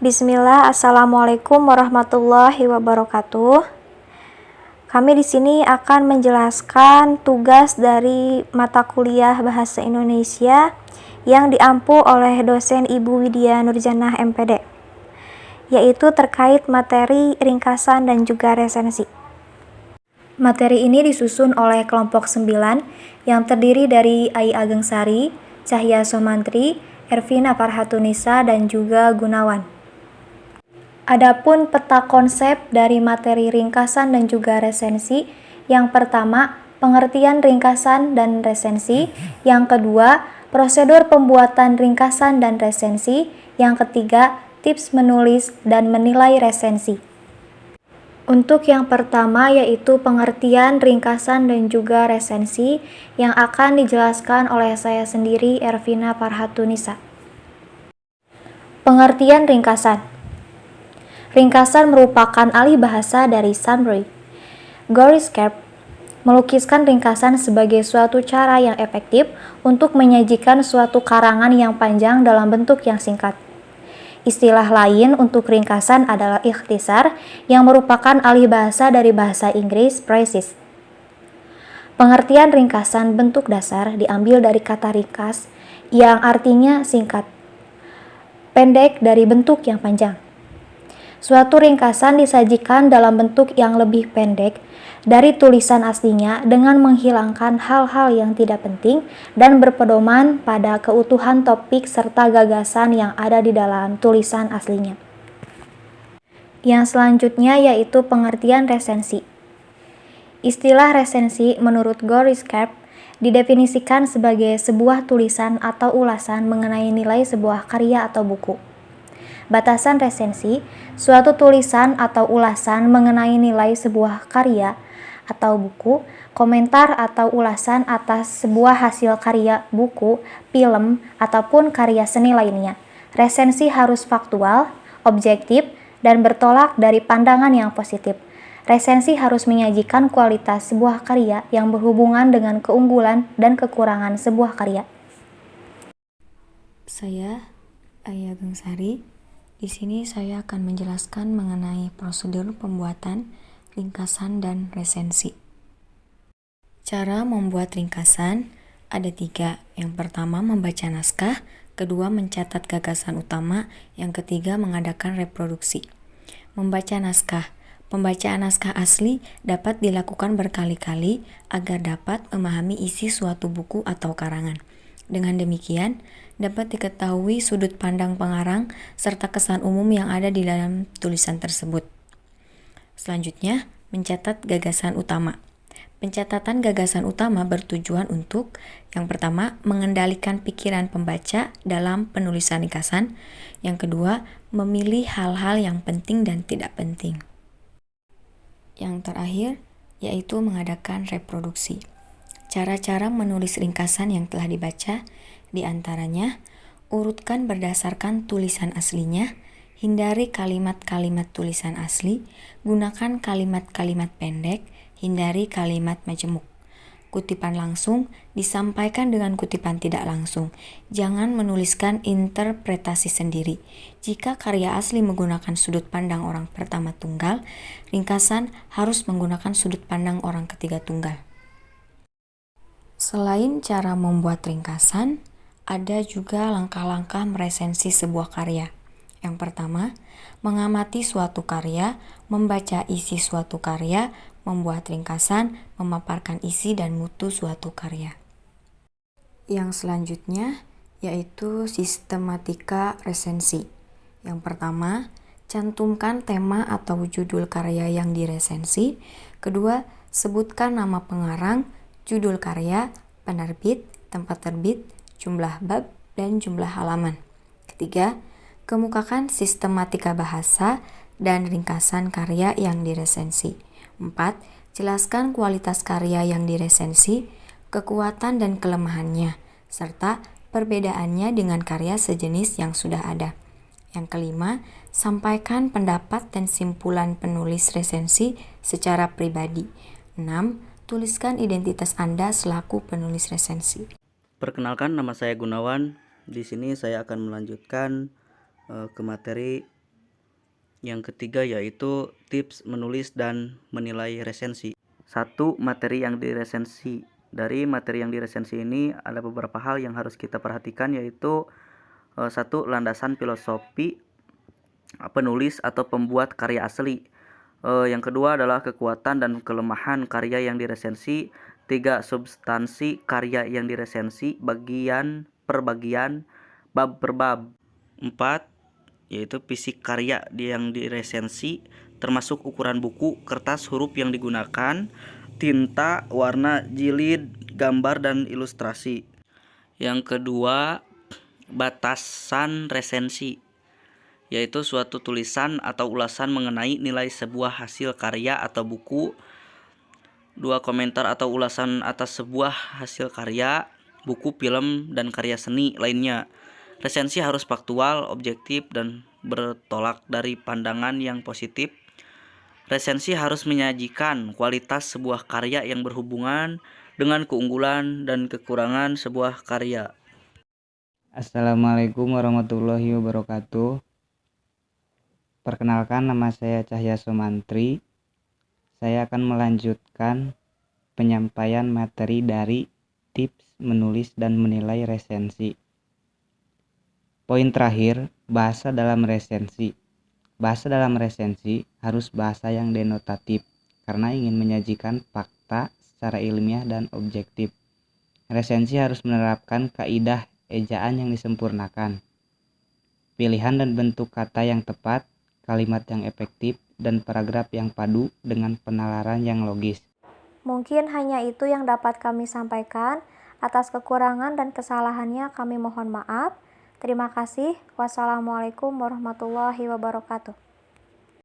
Bismillah, Assalamualaikum warahmatullahi wabarakatuh. Kami di sini akan menjelaskan tugas dari mata kuliah Bahasa Indonesia yang diampu oleh dosen Ibu Widya Nurjanah MPD, yaitu terkait materi ringkasan dan juga resensi. Materi ini disusun oleh kelompok 9 yang terdiri dari Ai Ageng Sari, Cahya Somantri, Ervina Farhatunisa, dan juga Gunawan. Adapun peta konsep dari materi ringkasan dan juga resensi, yang pertama, pengertian ringkasan dan resensi, yang kedua, prosedur pembuatan ringkasan dan resensi, yang ketiga, tips menulis dan menilai resensi. Untuk yang pertama yaitu pengertian ringkasan dan juga resensi yang akan dijelaskan oleh saya sendiri, Ervina Farhatunisa. Pengertian ringkasan. Ringkasan merupakan alih bahasa dari summary. Goriscape melukiskan ringkasan sebagai suatu cara yang efektif untuk menyajikan suatu karangan yang panjang dalam bentuk yang singkat. Istilah lain untuk ringkasan adalah ikhtisar, yang merupakan alih bahasa dari bahasa Inggris precis. Pengertian ringkasan bentuk dasar diambil dari kata ringkas, yang artinya singkat, pendek dari bentuk yang panjang. Suatu ringkasan disajikan dalam bentuk yang lebih pendek dari tulisan aslinya dengan menghilangkan hal-hal yang tidak penting dan berpedoman pada keutuhan topik serta gagasan yang ada di dalam tulisan aslinya. Yang selanjutnya yaitu pengertian resensi. Istilah resensi menurut Goriscape didefinisikan sebagai sebuah tulisan atau ulasan mengenai nilai sebuah karya atau buku. Batasan resensi, suatu tulisan atau ulasan mengenai nilai sebuah karya atau buku, komentar atau ulasan atas sebuah hasil karya, buku, film, ataupun karya seni lainnya. Resensi harus faktual, objektif, dan bertolak dari pandangan yang positif. Resensi harus menyajikan kualitas sebuah karya yang berhubungan dengan keunggulan dan kekurangan sebuah karya. Saya, Ai Ageng Sari. Di sini saya akan menjelaskan mengenai prosedur pembuatan ringkasan dan resensi. Cara membuat ringkasan ada 3. Yang pertama membaca naskah, kedua mencatat gagasan utama, yang ketiga mengadakan reproduksi. Membaca naskah. Pembacaan naskah asli dapat dilakukan berkali-kali agar dapat memahami isi suatu buku atau karangan. Dengan demikian, dapat diketahui sudut pandang pengarang serta kesan umum yang ada di dalam tulisan tersebut. Selanjutnya, mencatat gagasan utama. Pencatatan gagasan utama bertujuan untuk, yang pertama, mengendalikan pikiran pembaca dalam penulisan ringkasan. Yang kedua, memilih hal-hal yang penting dan tidak penting. Yang terakhir, yaitu mengadakan reproduksi. Cara-cara menulis ringkasan yang telah dibaca, diantaranya, urutkan berdasarkan tulisan aslinya, hindari kalimat-kalimat tulisan asli, gunakan kalimat-kalimat pendek, hindari kalimat majemuk. Kutipan langsung disampaikan dengan kutipan tidak langsung. Jangan menuliskan interpretasi sendiri. Jika karya asli menggunakan sudut pandang orang pertama tunggal, ringkasan harus menggunakan sudut pandang orang ketiga tunggal. Selain cara membuat ringkasan, ada juga langkah-langkah meresensi sebuah karya. Yang pertama, mengamati suatu karya, membaca isi suatu karya, membuat ringkasan, memaparkan isi dan mutu suatu karya. Yang selanjutnya yaitu sistematika resensi. Yang pertama, cantumkan tema atau judul karya yang diresensi. Kedua, sebutkan nama pengarang, judul karya, penerbit, tempat terbit, jumlah bab, dan jumlah halaman. Ketiga, kemukakan sistematika bahasa dan ringkasan karya yang diresensi. 4. Jelaskan kualitas karya yang diresensi, kekuatan dan kelemahannya, serta perbedaannya dengan karya sejenis yang sudah ada. Yang kelima, sampaikan pendapat dan simpulan penulis resensi secara pribadi. 6. Tuliskan identitas Anda selaku penulis resensi. Perkenalkan, nama saya Gunawan. Di sini saya akan melanjutkan ke materi Yang ketiga yaitu tips menulis dan menilai resensi. 1. Materi yang diresensi. Dari materi yang diresensi ini ada beberapa hal yang harus kita perhatikan, yaitu 1. Landasan filosofi penulis atau pembuat karya asli. Yang kedua adalah kekuatan dan kelemahan karya yang diresensi. 3. Substansi karya yang diresensi, bagian per bagian, bab per bab. 4. Yaitu fisik karya yang diresensi, termasuk ukuran buku, kertas, huruf yang digunakan, tinta, warna, jilid, gambar, dan ilustrasi. Yang kedua, batasan resensi, yaitu suatu tulisan atau ulasan mengenai nilai sebuah hasil karya atau buku. 2. Komentar atau ulasan atas sebuah hasil karya, buku, film, dan karya seni lainnya. Resensi harus faktual, objektif, dan bertolak dari pandangan yang positif. Resensi harus menyajikan kualitas sebuah karya yang berhubungan dengan keunggulan dan kekurangan sebuah karya. Assalamualaikum warahmatullahi wabarakatuh. Perkenalkan, nama saya Cahya Sumantri. Saya akan melanjutkan penyampaian materi dari tips menulis dan menilai resensi. Poin terakhir, bahasa dalam resensi. Bahasa dalam resensi harus bahasa yang denotatif karena ingin menyajikan fakta secara ilmiah dan objektif. Resensi harus menerapkan kaidah ejaan yang disempurnakan, pilihan dan bentuk kata yang tepat, kalimat yang efektif, dan paragraf yang padu dengan penalaran yang logis. Mungkin hanya itu yang dapat kami sampaikan. Atas kekurangan dan kesalahannya kami mohon maaf. Terima kasih. Wassalamualaikum warahmatullahi wabarakatuh.